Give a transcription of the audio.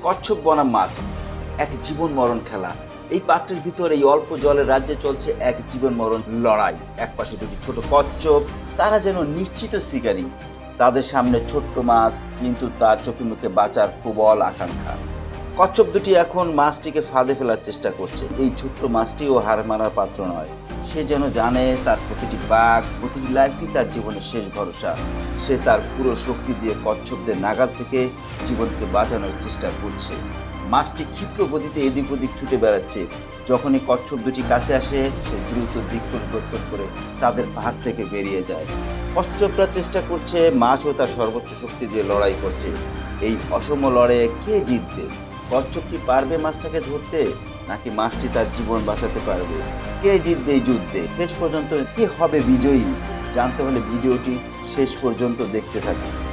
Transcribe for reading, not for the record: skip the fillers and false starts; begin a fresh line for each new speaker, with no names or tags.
কচ্ছপ বনাম মাছ, এক জীবন মরণ খেলা। এই পাত্রের ভিতরে এই অল্প জলের রাজ্যে চলছে এক জীবন মরণ লড়াই। একপাশে দুটি ছোট কচ্ছপ, তারা যেন নিশ্চিত শিকারী। তাদের সামনে ছোট্ট মাছ, কিন্তু তার চোখে মুখে বাঁচার প্রবল আকাঙ্ক্ষা। কচ্ছপ দুটি এখন মাছটিকে ফাঁদে ফেলার চেষ্টা করছে। এই ছোট্ট মাছটিও হার মানার পাত্র নয়। সে যেন জানে তার প্রতিটি বাঘ, প্রতিটি লাইফই তার জীবনের শেষ ভরসা। সে তার পুরো শক্তি দিয়ে কচ্ছপদের নাগাল থেকে জীবনকে বাঁচানোর চেষ্টা করছে। মাছটি ক্ষিপ্র গতিতে এদিক ওদিক ছুটে বেড়াচ্ছে। যখনই কচ্ছপ দুটি কাছে আসে, সে দ্রুত দিক পরিবর্তন করে তাদের ভাগ থেকে বেরিয়ে যায়। কচ্ছপরা চেষ্টা করছে, মাছও তার সর্বোচ্চ শক্তি দিয়ে লড়াই করছে। এই অসম লড়াইয়ে কে জিতবে? কচ্ছপ কি পারবে মাছটাকে ধরতে, নাকি মাছটি তার জীবন বাঁচাতে পারবে? কে জিতবে এই যুদ্ধে? শেষ পর্যন্ত কে হবে বিজয়ী? জানতে হলে ভিডিওটি শেষ পর্যন্ত দেখতে থাকুন।